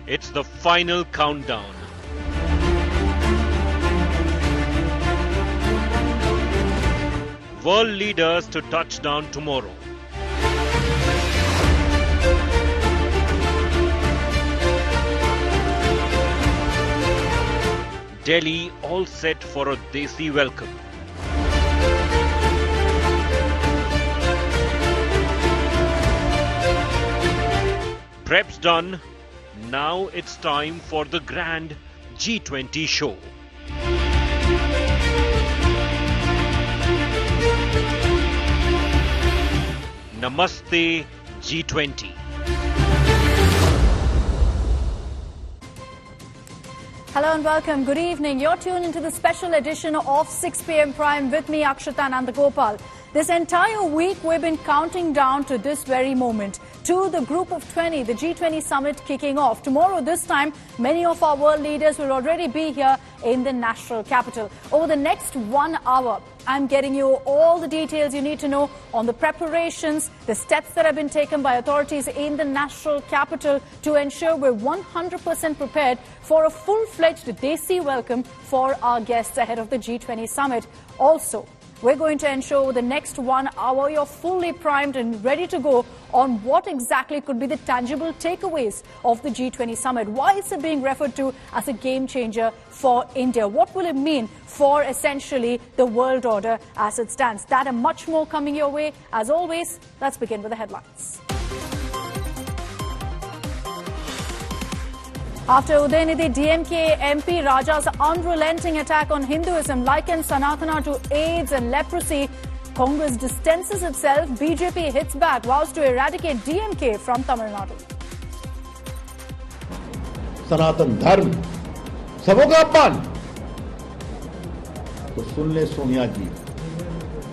It's the final countdown. World leaders to touch down tomorrow. Delhi all set for a Desi welcome. Prep's done. Now it's time for the grand G20 show. Namaste G20. Hello and welcome. Good evening. You're tuned into the special edition of 6 p.m. Prime with me, Akshata Nandagopal. This entire week, we've been counting down to this very moment, to the Group of 20, the G20 Summit kicking off. Tomorrow, this time, many of our world leaders will already be here in the national capital. Over the next 1 hour, I'm getting you all the details you need to know on the preparations, the steps that have been taken by authorities in the national capital to ensure we're 100% prepared for a full-fledged Desi welcome for our guests ahead of the G20 Summit. Also, we're going to ensure the next 1 hour you're fully primed and ready to go on what exactly could be the tangible takeaways of the G20 Summit. Why is it being referred to as a game changer for India? What will it mean for essentially the world order as it stands? That and much more coming your way. As always, let's begin with the headlines. After Udayanidhi DMK MP Raja's unrelenting attack on Hinduism likened Sanatana to AIDS and leprosy, Congress distances itself, BJP hits back, vows to eradicate DMK from Tamil Nadu. सनातन धर्म सबों का अपमान तो सुन ले सोनिया जी,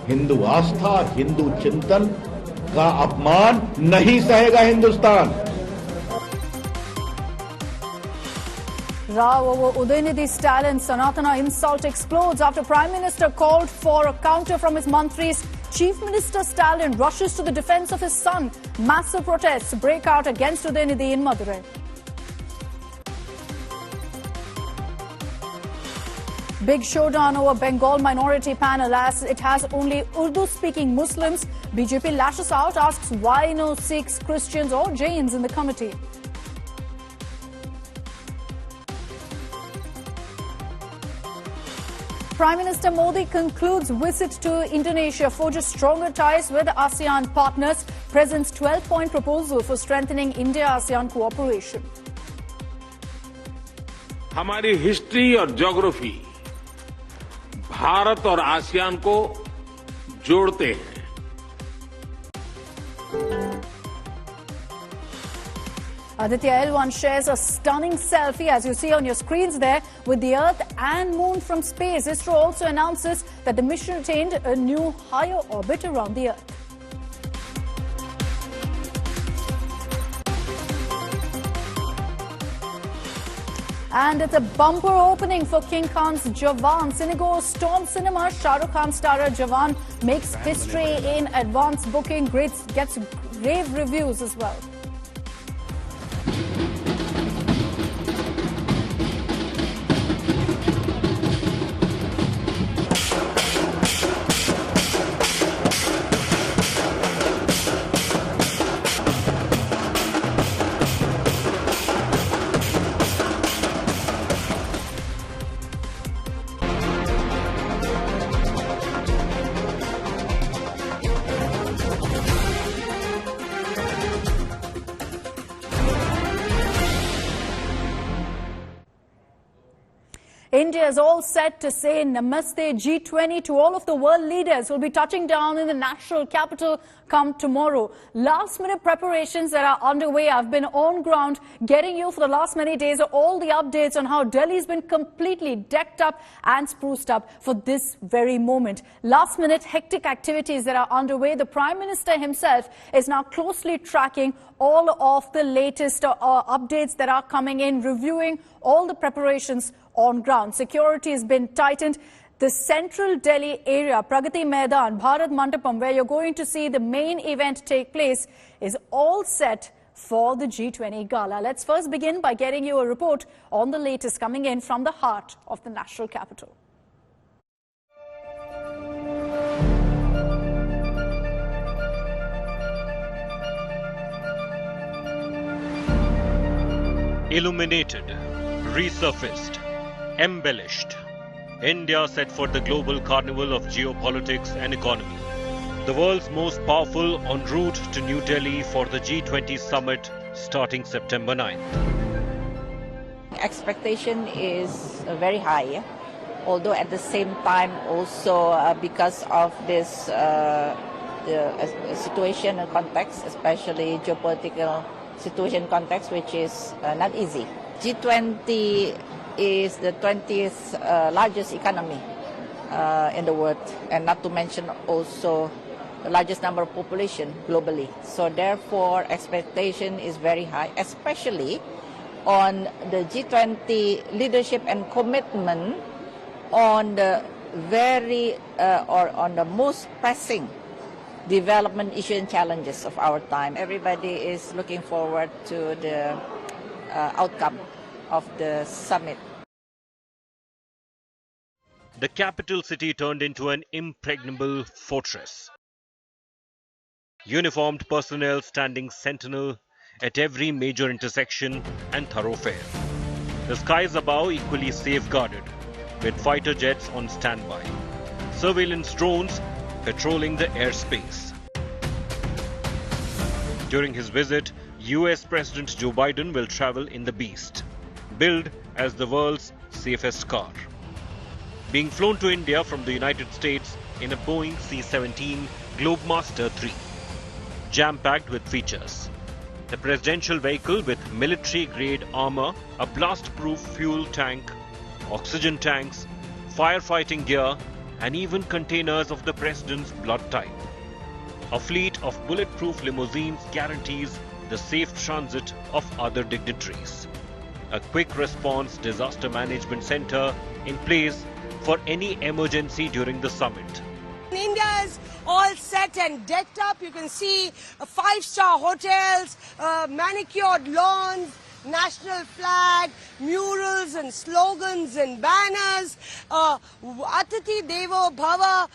हिंदू आस्था, हिंदू चिंतन का अपमान नहीं सहेगा Hindustan. Row over Udayanidhi Stalin, Sanatana insult explodes after Prime Minister called for a counter from his mantris. Chief Minister Stalin rushes to the defense of his son. Massive protests break out against Udayanidhi in Madurai. Big showdown over Bengal minority panel as it has only Urdu-speaking Muslims. BJP lashes out, asks why no Sikhs, Christians or Jains in the committee. Prime Minister Modi concludes visit to Indonesia, forges stronger ties with ASEAN partners, presents 12-point proposal for strengthening India-ASEAN cooperation. हमारी history और geography Bharat और ASEAN को जोड़ते हैं. Aditya L1 shares a stunning selfie, as you see on your screens there, with the Earth and Moon from space. ISRO also announces that the mission attained a new higher orbit around the Earth. And it's a bumper opening for King Khan's Jawan. Cinego's Storm Cinema, Shah Rukh Khan starrer Jawan makes history in advance booking, gets rave reviews as well. India is all set to say Namaste G20 to all of the world leaders who will be touching down in the national capital come tomorrow. Last-minute preparations that are underway. I've been on ground getting you for the last many days all the updates on how Delhi's been completely decked up and spruced up for this very moment. Last-minute hectic activities that are underway. The Prime Minister himself is now closely tracking all of the latest updates that are coming in, reviewing all the preparations on ground. Security has been tightened. The central Delhi area, Pragati Maidan, Bharat Mandapam, where you're going to see the main event take place, is all set for the G20 Gala. Let's first begin by getting you a report on the latest coming in from the heart of the national capital. Illuminated, resurfaced, embellished. India set for the global carnival of geopolitics and economy. The world's most powerful en route to New Delhi for the G20 Summit starting September 9th. Expectation is very high, although at the same time also because of this situation and context, especially geopolitical situation context, which is not easy. G20 is the 20th largest economy in the world, and not to mention also the largest number of population globally. So therefore, expectation is very high, especially on the G20 leadership and commitment on the on the most pressing development issues and challenges of our time. Everybody is looking forward to the outcome of the summit. The capital city turned into an impregnable fortress. Uniformed personnel standing sentinel at every major intersection and thoroughfare. The skies above equally safeguarded, with fighter jets on standby. Surveillance drones patrolling the airspace. During his visit, US President Joe Biden will travel in the Beast, billed as the world's safest car. Being flown to India from the United States in a Boeing C-17 Globemaster III, jam-packed with features. The presidential vehicle with military-grade armor, a blast-proof fuel tank, oxygen tanks, firefighting gear, and even containers of the president's blood type. A fleet of bulletproof limousines guarantees the safe transit of other dignitaries. A quick response disaster management center in place for any emergency during the summit. India is all set and decked up. You can see 5-star hotels, manicured lawns, national flag, murals and slogans and banners, Atiti Devo Bhava,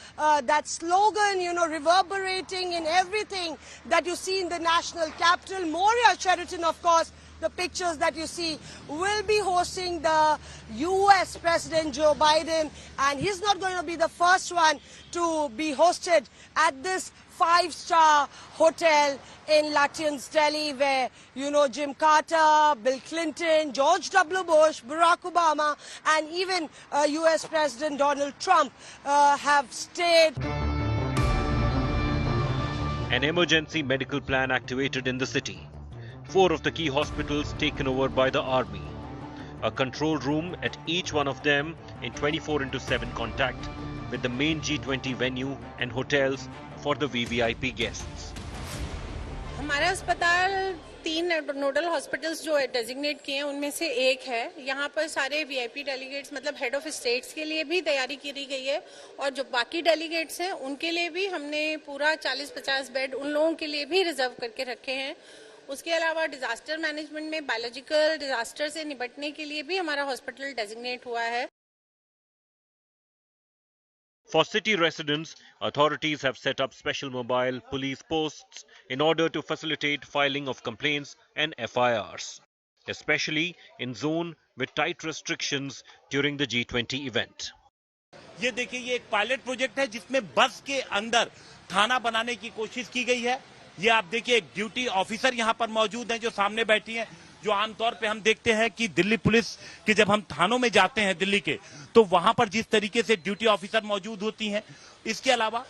that slogan, reverberating in everything that you see in the national capital. Moria Sheraton, of course, the pictures that you see, will be hosting the US President Joe Biden, and he's not going to be the first one to be hosted at this 5-star hotel in Lutyens, Delhi, where, Jim Carter, Bill Clinton, George W. Bush, Barack Obama, and even US President Donald Trump have stayed. An emergency medical plan activated in the city. 4 of the key hospitals taken over by the army. A control room at each one of them in 24/7 contact with the main G20 venue and hotels for the VVIP guests. हमारा अस्पताल 3 nodal hospitals जो designate किए हैं उनमें से एक है. यहाँ पर सारे वीआईपी डेलीगेट्स मतलब हेड ऑफ स्टेट्स के लिए भी तैयारी की गई है, और जो बाकी डेलीगेट्स हैं उनके लिए भी हमने पूरा 40-50 बेड उन लोगों के लिए भी रिजर्व करके रखे हैं. उसके अलावा डिजास्टर मैनेजमेंट में बायोलॉजिकल डिजास्टर से निपटने के लिए भी हमारा हॉस्पिटल डेजिग्नेट हुआ है. For city residents, authorities have set up special mobile police posts in order to facilitate filing of complaints and FIRs, especially in zone with tight restrictions during the G20 event. ये देखिए, ये एक pilot project है जिसमें बस के अंदर थाना बनाने की कोशिश की गई है. ये आप देखिए, एक ड्यूटी ऑफिसर यहाँ पर मौजूद हैं जो सामने बैठी हैं, जो आमतौर पे हम देखते हैं कि दिल्ली पुलिस के जब हम थानों में जाते हैं दिल्ली के, तो वहां पर जिस तरीके से ड्यूटी ऑफिसर मौजूद होती हैं, इसके अलावा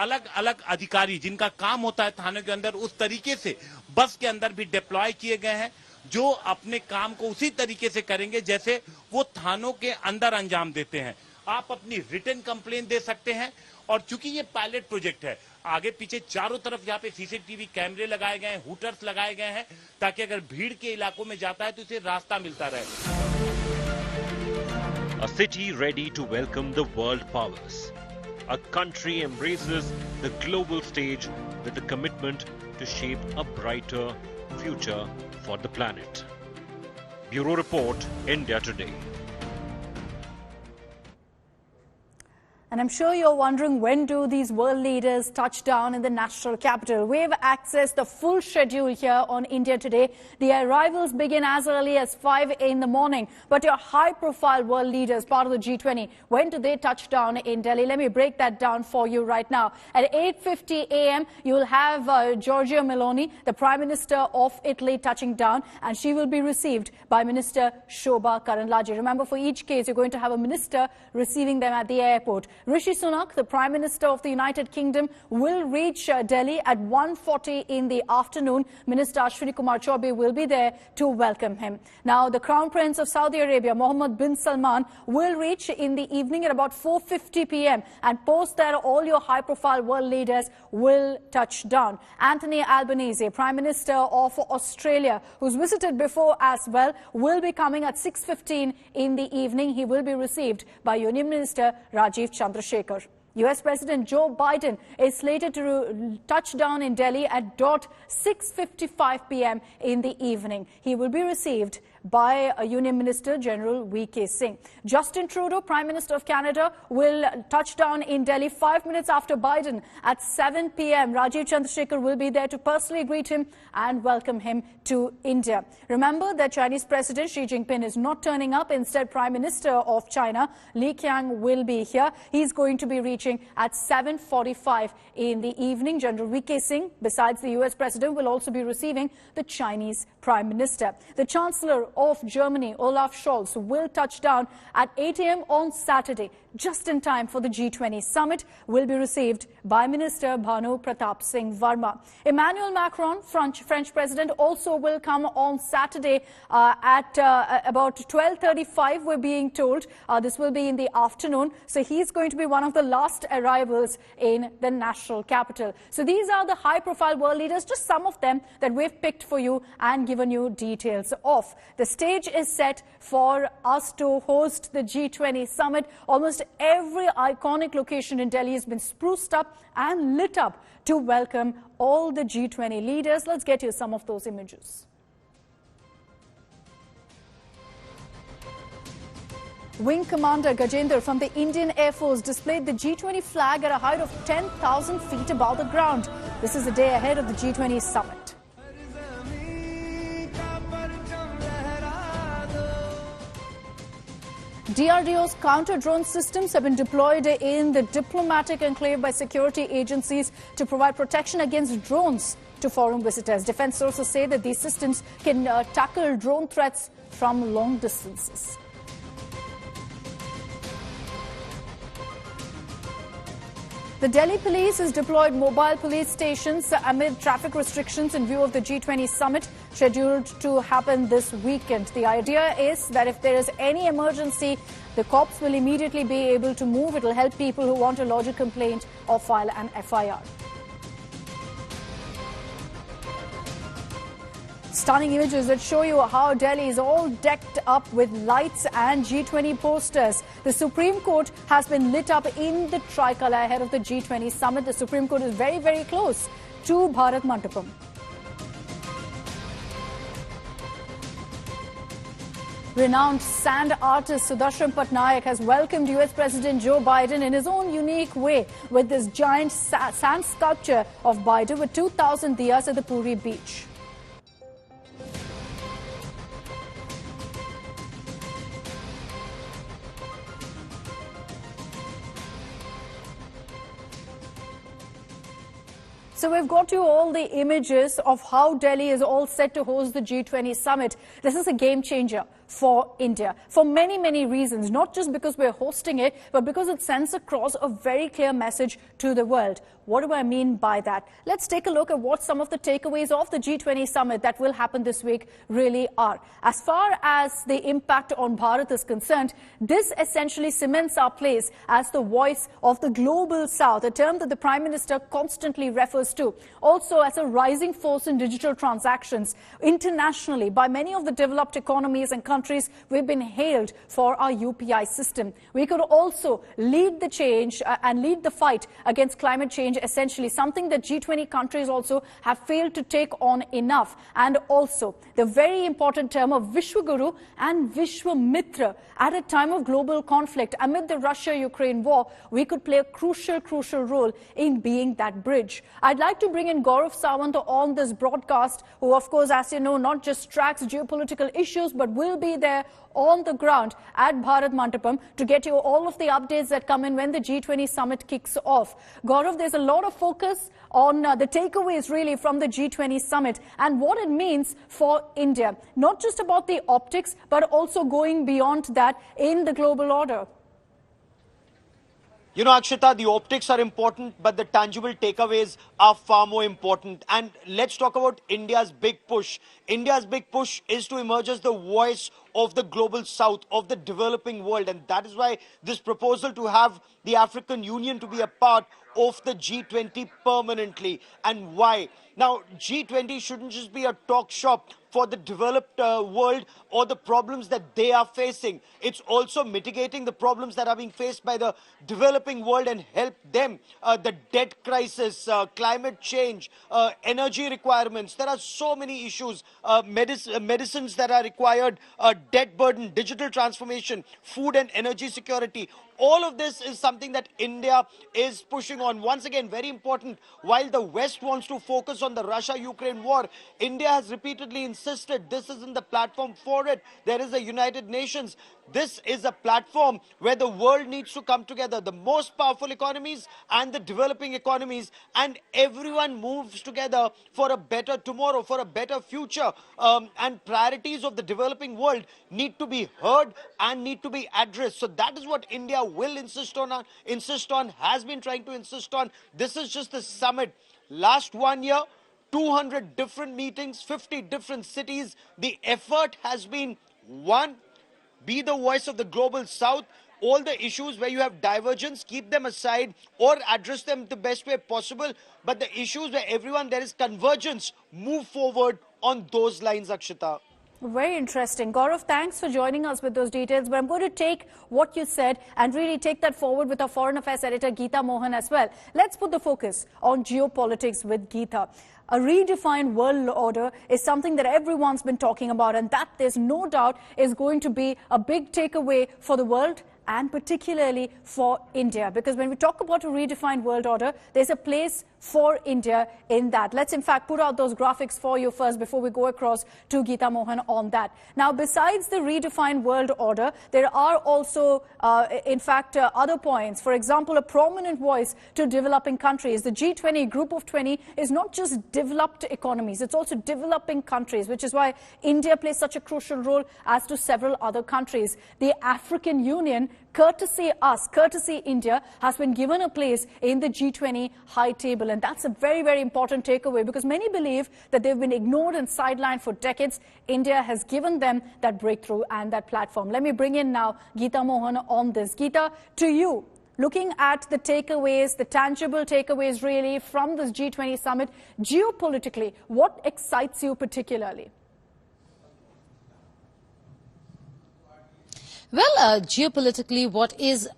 अलग अलग अधिकारी जिनका काम होता है थानों के अंदर, उस तरीके से बस के अंदर भी डिप्लॉय किए गए हैं, जो अपने काम को उसी तरीके से करेंगे जैसे वो थानों के अंदर अंजाम देते हैं. आप अपनी रिटन कंप्लेन दे सकते हैं, और चूंकि ये पायलट प्रोजेक्ट है, आगे पीछे चारों तरफ यहाँ पे सीसीटीवी कैमरे लगाए गए हैं, हुटर्स लगाए गए हैं, ताकि अगर भीड़ के इलाकों में जाता है तो इसे रास्ता मिलता रहे. A city ready to welcome the world powers. A country embraces the global stage with a commitment to shape a brighter, future for the planet. Bureau Report, India Today. And I'm sure you're wondering, when do these world leaders touch down in the national capital? We've accessed the full schedule here on India Today. The arrivals begin as early as 5 in the morning. But your high-profile world leaders, part of the G20, when do they touch down in Delhi? Let me break that down for you right now. At 8:50 a.m., you'll have Giorgia Meloni, the Prime Minister of Italy, touching down, and she will be received by Minister Shobha Karandlaje. Remember, for each case, you're going to have a minister receiving them at the airport. Rishi Sunak, the Prime Minister of the United Kingdom, will reach Delhi at 1:40 in the afternoon. Minister Ashwini Kumar Choudhary will be there to welcome him. Now, the Crown Prince of Saudi Arabia, Mohammed bin Salman, will reach in the evening at about 4:50 p.m. and post that all your high-profile world leaders will touch down. Anthony Albanese, Prime Minister of Australia, who's visited before as well, will be coming at 6:15 in the evening. He will be received by Union Minister Rajiv Chandrasekhar. US President Joe Biden is slated to touch down in Delhi at 6:55 p.m. in the evening. He will be received by Union Minister General V.K. Singh. Justin Trudeau, Prime Minister of Canada, will touch down in Delhi 5 minutes after Biden at 7 p.m. Rajiv Chandrasekhar will be there to personally greet him and welcome him to India. Remember that Chinese President Xi Jinping is not turning up. Instead, Prime Minister of China, Li Qiang, will be here. He's going to be reaching at 7:45 in the evening. General V.K. Singh, besides the US President, will also be receiving the Chinese Prime Minister. The Chancellor of Germany, Olaf Scholz, will touch down at 8 a.m. on Saturday, just in time for the G20 summit, will be received by Minister Bhanu Pratap Singh Verma. Emmanuel Macron, French President, also will come on Saturday at about 12:35, we're being told. This will be in the afternoon, so he's going to be one of the last arrivals in the national capital. So these are the high-profile world leaders, just some of them that we've picked for you and given you details of. The stage is set for us to host the G20 summit. Almost every iconic location in Delhi has been spruced up and lit up to welcome all the G20 leaders. Let's get you some of those images. Wing Commander Gajendra from the Indian Air Force displayed the G20 flag at a height of 10,000 feet above the ground. This is a day ahead of the G20 summit. DRDO's counter-drone systems have been deployed in the diplomatic enclave by security agencies to provide protection against drones to foreign visitors. Defense sources say that these systems can tackle drone threats from long distances. The Delhi police has deployed mobile police stations amid traffic restrictions in view of the G20 summit scheduled to happen this weekend. The idea is that if there is any emergency, the cops will immediately be able to move. It will help people who want to lodge a complaint or file an FIR. Stunning images that show you how Delhi is all decked up with lights and G20 posters. The Supreme Court has been lit up in the tricolour ahead of the G20 summit. The Supreme Court is very, very close to Bharat Mandapam. Renowned sand artist Sudarshan Patnaik has welcomed US President Joe Biden in his own unique way with this giant sand sculpture of Biden with 2,000 diyas at the Puri beach. So we've got you all the images of how Delhi is all set to host the G20 summit. This is a game changer for India for many, many reasons, not just because we're hosting it, but because it sends across a very clear message to the world. What do I mean by that? Let's take a look at what some of the takeaways of the G20 summit that will happen this week really are. As far as the impact on Bharat is concerned, this essentially cements our place as the voice of the global South, a term that the Prime Minister constantly refers too. Also, as a rising force in digital transactions internationally by many of the developed economies and countries, we've been hailed for our UPI system. We could also lead the change and lead the fight against climate change, essentially something that G20 countries also have failed to take on enough. And also the very important term of Vishwaguru and Vishwamitra. At a time of global conflict amid the Russia-Ukraine war, we could play a crucial role in being that bridge. I'd like to bring in Gaurav Sawant on this broadcast, who of course, as you know, not just tracks geopolitical issues but will be there on the ground at Bharat Mandapam to get you all of the updates that come in when the G20 summit kicks off. Gaurav, there's a lot of focus on the takeaways really from the G20 summit and what it means for India. Not just about the optics, but also going beyond that in the global order. You know, Akshita, the optics are important, but the tangible takeaways are far more important. And let's talk about India's big push. India's big push is to emerge as the voice of the global south, of the developing world. And that is why this proposal to have the African Union to be a part of the G20 permanently. And why? Now, G20 shouldn't just be a talk shop for the developed world or the problems that they are facing. It's also mitigating the problems that are being faced by the developing world and help them. The debt crisis, climate change, energy requirements. There are so many issues, medicines that are required, debt burden, digital transformation, food and energy security. All of this is something that India is pushing on. Once again, very important, while the West wants to focus on the Russia-Ukraine war, India has repeatedly insisted this isn't the platform for it. There is a United Nations. This is a platform where the world needs to come together, the most powerful economies and the developing economies, and everyone moves together for a better tomorrow, for a better future. And priorities of the developing world need to be heard and need to be addressed. So that is what India will insist on, has been trying to insist on. This is just the summit. Last 1 year, 200 different meetings, 50 different cities. The effort has been one, be the voice of the global south. All the issues where you have divergence, keep them aside or address them the best way possible. But the issues where there is convergence, move forward on those lines, Akshita. Very interesting. Gaurav, thanks for joining us with those details. But I'm going to take what you said and really take that forward with our Foreign Affairs Editor, Geeta Mohan, as well. Let's put the focus on geopolitics with Geeta. A redefined world order is something that everyone's been talking about, and that there's no doubt is going to be a big takeaway for the world and particularly for India. Because when we talk about a redefined world order, there's a place for India in that. Let's in fact put out those graphics for you first before we go across to Geeta Mohan on that. Now, besides the redefined world order, there are also, other points. For example, a prominent voice to developing countries. The G20 Group of 20 is not just developed economies, it's also developing countries, which is why India plays such a crucial role as to several other countries. The African Union, courtesy India, has been given a place in the G20 high table. And that's a very, very important takeaway because many believe that they've been ignored and sidelined for decades. India has given them that breakthrough and that platform. Let me bring in now Geeta Mohan on this. Geeta, to you, looking at the takeaways, the tangible takeaways really from this G20 summit, geopolitically, what excites you particularly? Well, geopolitically, what is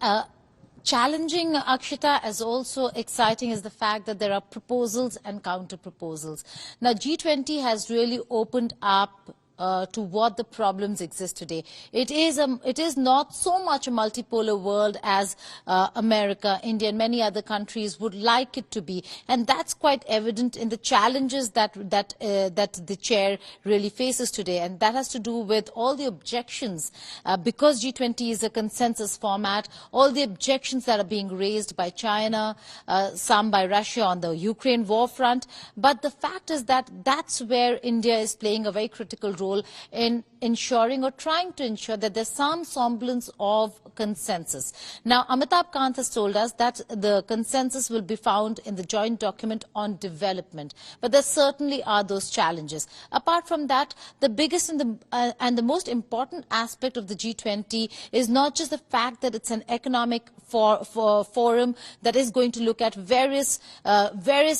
challenging, Akshita, as also exciting is the fact that there are proposals and counter-proposals. Now, G20 has really opened up to what the problems exist today. It is not so much a multipolar world as America, India and many other countries would like it to be, and that's quite evident in the challenges that the chair really faces today, and that has to do with all the objections because G20 is a consensus format, all the objections that are being raised by China, some by Russia on the Ukraine war front. But the fact is that that's where India is playing a very critical role role in ensuring or trying to ensure that there's some semblance of consensus. Now, Amitabh Kant has told us that the consensus will be found in the joint document on development, but there certainly are those challenges. Apart from that, the biggest and the most important aspect of the G20 is not just the fact that it's an economic forum that is going to look at various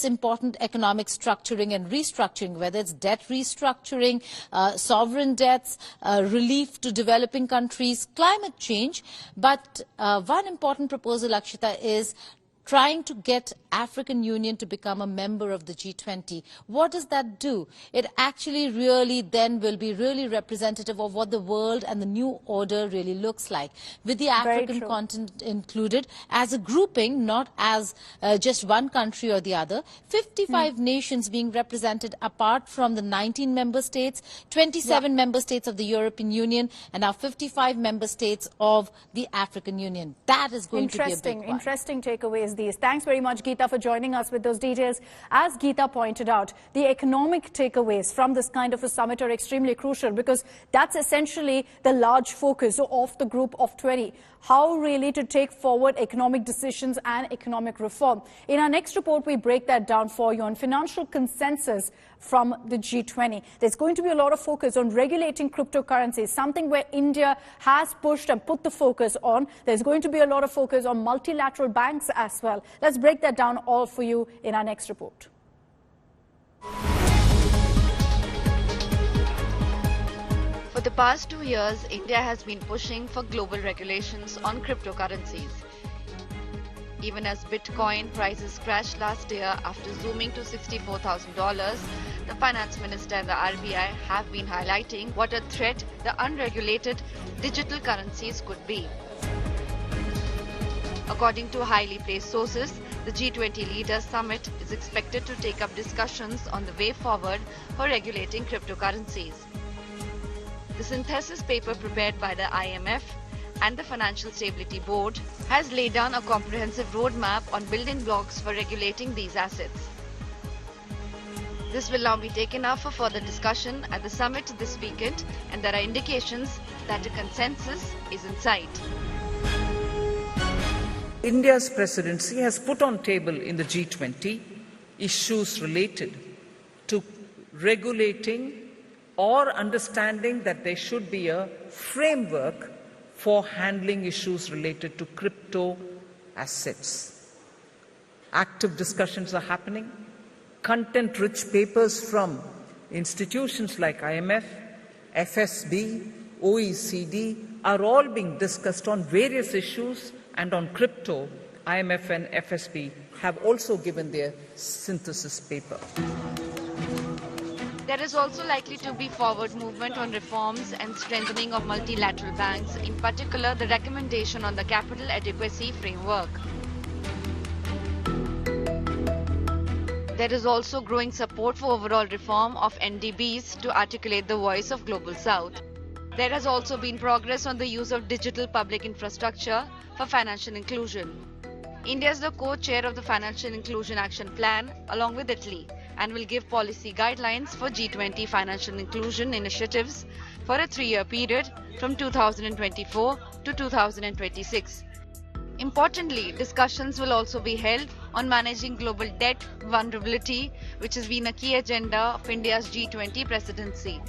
important economic structuring and restructuring, whether it's debt restructuring, sovereign debts, relief to developing countries, climate change. But one important proposal, Akshita, is trying to get African Union to become a member of the G20. What does that do? It actually really then will be really representative of what the world and the new order really looks like, with the African continent included as a grouping, not as just one country or the other. 55 nations being represented apart from the 19 member states, 27 member states of the European Union, and now 55 member states of the African Union. That is going to be a big one. Interesting takeaways. Thanks very much, Geeta, for joining us with those details. As Geeta pointed out, the economic takeaways from this kind of a summit are extremely crucial, because that's essentially the large focus of the group of 20. How really to take forward economic decisions and economic reform. In our next report, we break that down for you on financial consensus from the G20. There's going to be a lot of focus on regulating cryptocurrencies, something where India has pushed and put the focus on. There's going to be a lot of focus on multilateral banks as well. Let's break that down all for you in our next report. For the past 2 years, India has been pushing for global regulations on cryptocurrencies. Even as Bitcoin prices crashed last year after zooming to $64,000, the Finance Minister and the RBI have been highlighting what a threat the unregulated digital currencies could be. According to highly placed sources, the G20 Leaders Summit is expected to take up discussions on the way forward for regulating cryptocurrencies. The synthesis paper prepared by the IMF and the Financial Stability Board has laid down a comprehensive roadmap on building blocks for regulating these assets. This will now be taken up for further discussion at the summit this weekend, and there are indications that a consensus is in sight. India's presidency has put on table in the G20 issues related to regulating or understanding that there should be a framework for handling issues related to crypto assets. Active discussions are happening. Content-rich papers from institutions like IMF, FSB, OECD are all being discussed on various issues, and on crypto, IMF and FSB have also given their synthesis paper. There is also likely to be forward movement on reforms and strengthening of multilateral banks, in particular the recommendation on the capital adequacy framework. There is also growing support for overall reform of NDBs to articulate the voice of Global South. There has also been progress on the use of digital public infrastructure for financial inclusion. India is the co-chair of the Financial Inclusion Action Plan along with Italy, and will give policy guidelines for G20 financial inclusion initiatives for a 3-year period from 2024 to 2026. Importantly, discussions will also be held on managing global debt vulnerability, which has been a key agenda of India's G20 presidency.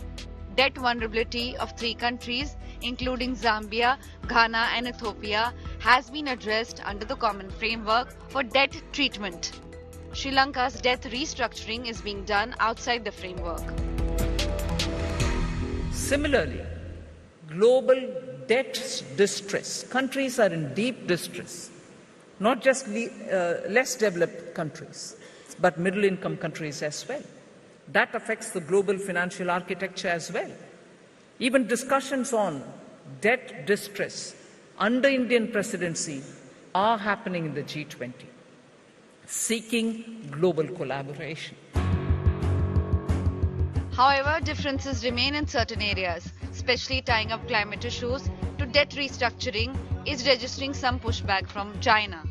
Debt vulnerability of 3 countries, including Zambia, Ghana and Ethiopia, has been addressed under the common framework for debt treatment. Sri Lanka's debt restructuring is being done outside the framework. Similarly, global debt distress. Countries are in deep distress, not just less developed countries, but middle-income countries as well. That affects the global financial architecture as well. Even discussions on debt distress under Indian presidency are happening in the G20, seeking global collaboration. However, differences remain in certain areas, especially tying up climate issues to debt restructuring is registering some pushback from China.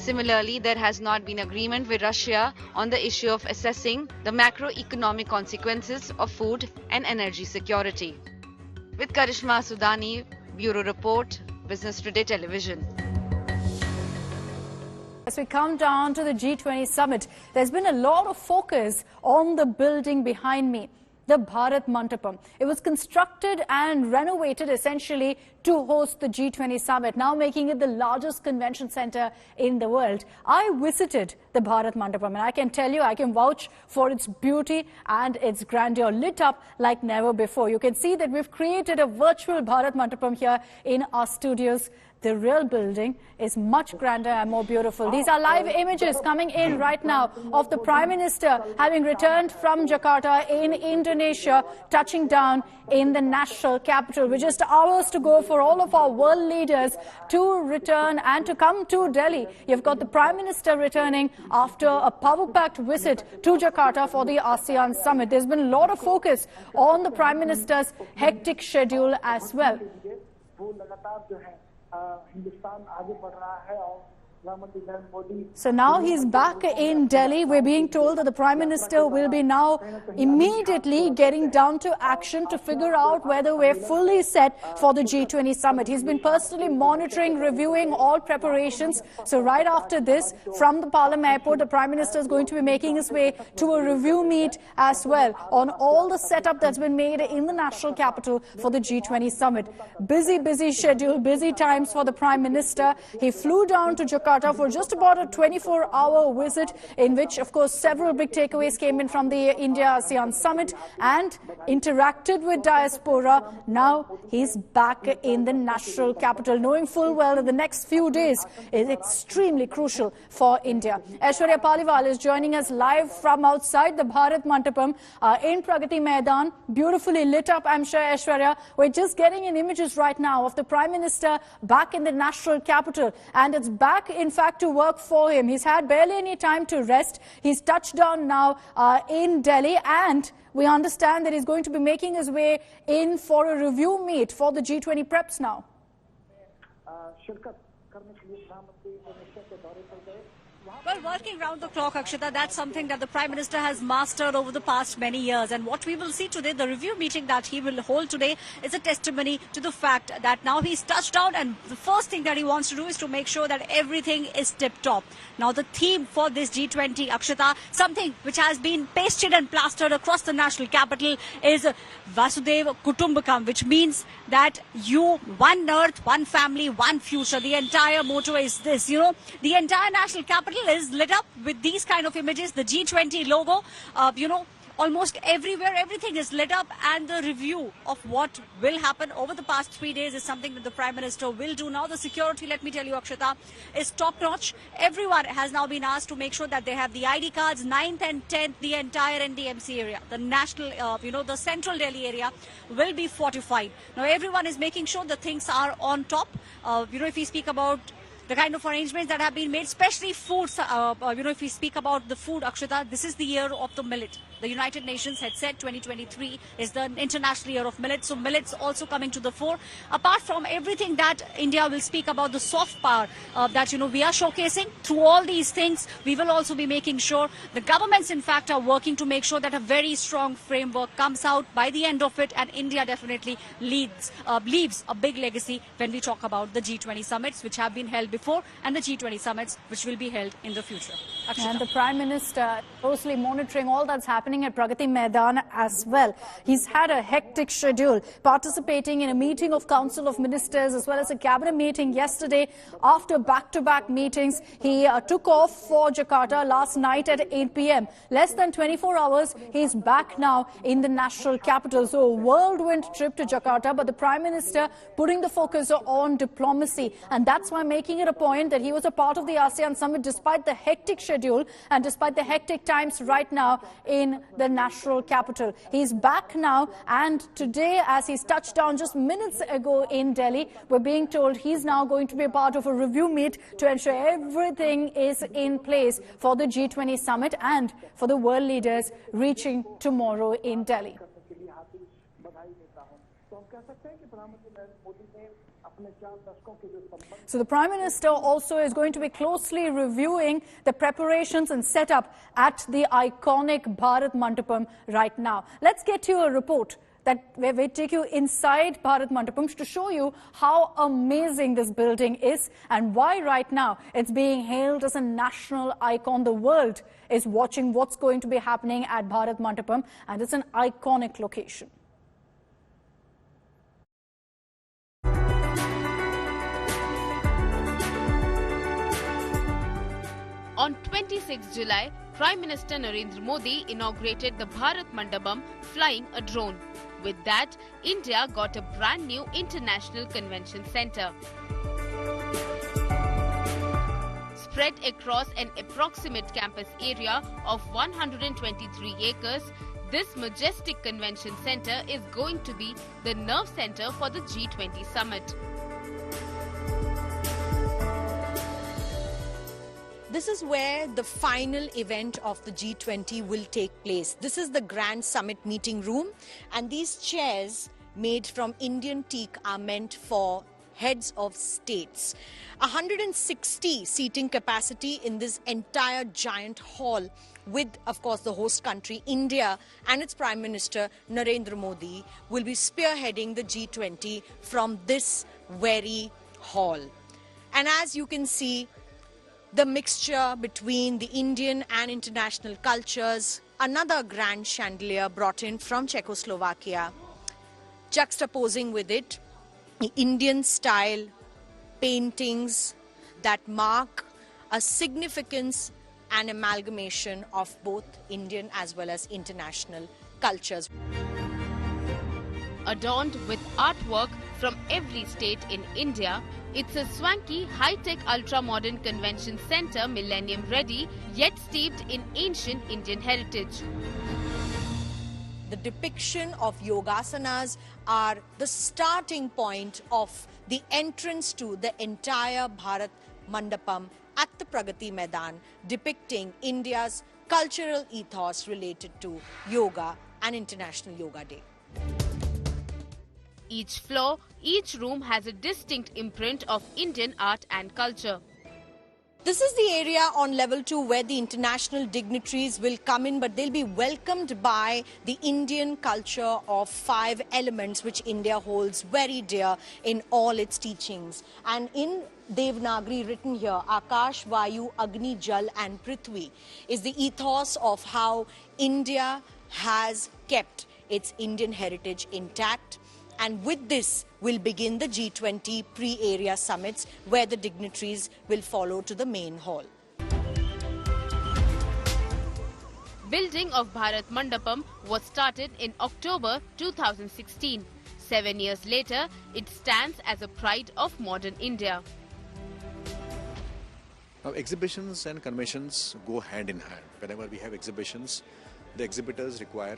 Similarly, there has not been agreement with Russia on the issue of assessing the macroeconomic consequences of food and energy security. With Karishma Sudani, Bureau Report, Business Today Television. As we come down to the G20 summit, there's been a lot of focus on the building behind me, the Bharat Mandapam. It was constructed and renovated essentially to host the G20 summit, now making it the largest convention center in the world. I visited the Bharat Mandapam and I can tell you, I can vouch for its beauty and its grandeur, lit up like never before. You can see that we've created a virtual Bharat Mandapam here in our studios. The real building is much grander and more beautiful. These are live images coming in right now of the Prime Minister having returned from Jakarta in Indonesia, touching down in the national capital. With just hours to go for all of our world leaders to return and to come to Delhi. You've got the Prime Minister returning after a power-packed visit to Jakarta for the ASEAN summit. There's been a lot of focus on the Prime Minister's hectic schedule as well. So now he's back in Delhi. We're being told that the Prime Minister will be now immediately getting down to action to figure out whether we're fully set for the G20 summit. He's been personally monitoring, reviewing all preparations. So right after this, from the Palam airport, the Prime Minister is going to be making his way to a review meet as well on all the setup that's been made in the national capital for the G20 summit. Busy schedule, busy times for the Prime Minister. He flew down to Jakarta for just about a 24-hour visit in which, of course, several big takeaways came in from the India-ASEAN summit and interacted with diaspora. Now he's back in the national capital, knowing full well that the next few days is extremely crucial for India. Aishwarya Paliwal is joining us live from outside the Bharat Mandapam in Pragati Maidan, beautifully lit up, I'm sure, Aishwarya. We're just getting in images right now of the Prime Minister back in the national capital, and it's back in fact to work for him. He's had barely any time to rest. He's touched down now in Delhi, and we understand that he's going to be making his way in for a review meet for the G20 preps now. Well, working round the clock, Akshita, that's something that the Prime Minister has mastered over the past many years. And what we will see today, the review meeting that he will hold today, is a testimony to the fact that now he's touched down, and the first thing that he wants to do is to make sure that everything is tip-top. Now, the theme for this G20, Akshita, something which has been pasted and plastered across the national capital, is Vasudhaiva Kutumbakam, which means that one earth, one family, one future. The entire motto is this, the entire national capital is lit up with these kind of images, the G20 logo, almost everywhere, everything is lit up, and the review of what will happen over the past 3 days is something that the Prime Minister will do. Now, the security, let me tell you, Akshita, is top-notch. Everyone has now been asked to make sure that they have the ID cards, 9th and 10th, the entire NDMC area, the national, the central Delhi area will be fortified. Now, everyone is making sure that things are on top. If we speak about the kind of arrangements that have been made, especially foods, if we speak about the food, Akshita, this is the year of the millet. The United Nations had said 2023 is the International Year of Millet, so millet's also coming to the fore. Apart from everything that India will speak about, the soft power that, we are showcasing, through all these things, we will also be making sure the governments, in fact, are working to make sure that a very strong framework comes out by the end of it, and India definitely leaves a big legacy when we talk about the G20 summits, which have been held before, and the G20 summits, which will be held in the future. Akshita. And the Prime Minister closely monitoring all that's happening at Pragati Maidan as well. He's had a hectic schedule, participating in a meeting of Council of Ministers as well as a cabinet meeting yesterday. After back-to-back meetings, he took off for Jakarta last night at 8 p.m. Less than 24 hours, he's back now in the national capital. So a whirlwind trip to Jakarta, but the Prime Minister putting the focus on diplomacy. And that's why making it a point that he was a part of the ASEAN summit despite the hectic schedule and despite the hectic times right now in the national capital. He's back now, and today, as he's touched down just minutes ago in Delhi, we're being told he's now going to be a part of a review meet to ensure everything is in place for the G20 summit and for the world leaders reaching tomorrow in Delhi. So the Prime Minister also is going to be closely reviewing the preparations and setup at the iconic Bharat Mandapam right now. Let's get to a report where we take you inside Bharat Mandapam to show you how amazing this building is and why right now it's being hailed as a national icon. The world is watching what's going to be happening at Bharat Mandapam, and it's an iconic location. On 26 July, Prime Minister Narendra Modi inaugurated the Bharat Mandapam flying a drone. With that, India got a brand new International Convention Centre. Spread across an approximate campus area of 123 acres, this majestic convention centre is going to be the nerve centre for the G20 Summit. This is where the final event of the G20 will take place. This is the Grand Summit meeting room, and these chairs made from Indian teak are meant for heads of states. 160 seating capacity in this entire giant hall with, of course, the host country, India, and its Prime Minister, Narendra Modi, will be spearheading the G20 from this very hall. And as you can see, the mixture between the Indian and international cultures, another grand chandelier brought in from Czechoslovakia, juxtaposing with it the Indian style paintings that mark a significance and amalgamation of both Indian as well as international cultures. Adorned with artwork from every state in India, it's a swanky, high-tech, ultra-modern convention centre, millennium-ready, yet steeped in ancient Indian heritage. The depiction of yogasanas are the starting point of the entrance to the entire Bharat Mandapam at the Pragati Maidan, depicting India's cultural ethos related to yoga and International Yoga Day. Each floor, each room has a distinct imprint of Indian art and culture. This is the area on level 2 where the international dignitaries will come in, but they'll be welcomed by the Indian culture of 5 elements which India holds very dear in all its teachings. And in Devanagari written here, Akash, Vayu, Agni, Jal and Prithvi is the ethos of how India has kept its Indian heritage intact. And with this will begin the G20 pre-area summits, where the dignitaries will follow to the main hall. Building of Bharat Mandapam was started in October 2016. 7 years later, it stands as a pride of modern India. Now, exhibitions and conventions go hand in hand. Whenever we have exhibitions, the exhibitors require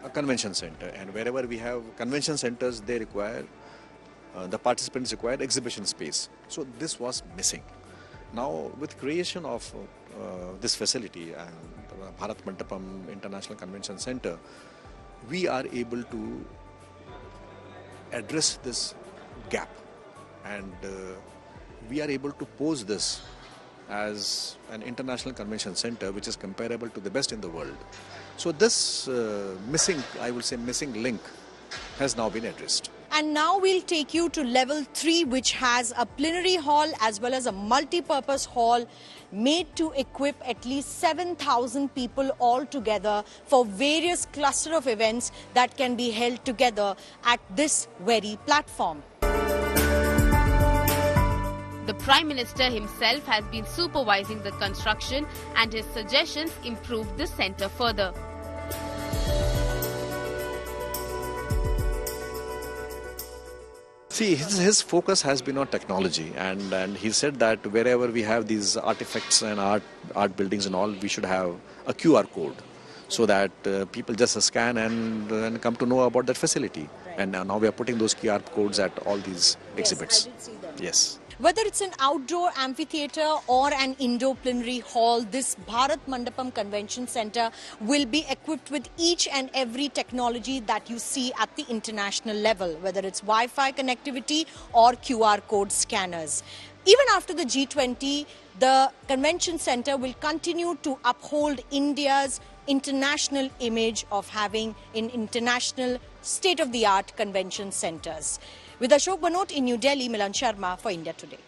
a convention center, and wherever we have convention centers, they require the participants require exhibition space. So this was missing. Now with creation of this facility and Bharat Mandapam International Convention Centre, we are able to address this gap, and we are able to pose this as an international convention center which is comparable to the best in the world. So this missing link has now been addressed. And now we'll take you to level 3, which has a plenary hall as well as a multi-purpose hall made to equip at least 7,000 people all together for various cluster of events that can be held together at this very platform. The Prime Minister himself has been supervising the construction, and his suggestions improve the centre further. See, his focus has been on technology, and he said that wherever we have these artifacts and art buildings and all, we should have a QR code so that people just scan and come to know about that facility. Right. And now we are putting those QR codes at all these exhibits. Yes, I did see them. Yes. Whether it's an outdoor amphitheatre or an indoor plenary hall, this Bharat Mandapam Convention Centre will be equipped with each and every technology that you see at the international level, whether it's Wi-Fi connectivity or QR code scanners. Even after the G20, the Convention Centre will continue to uphold India's international image of having in international state-of-the-art convention centres. With Ashok Banot in New Delhi, Milan Sharma for India Today.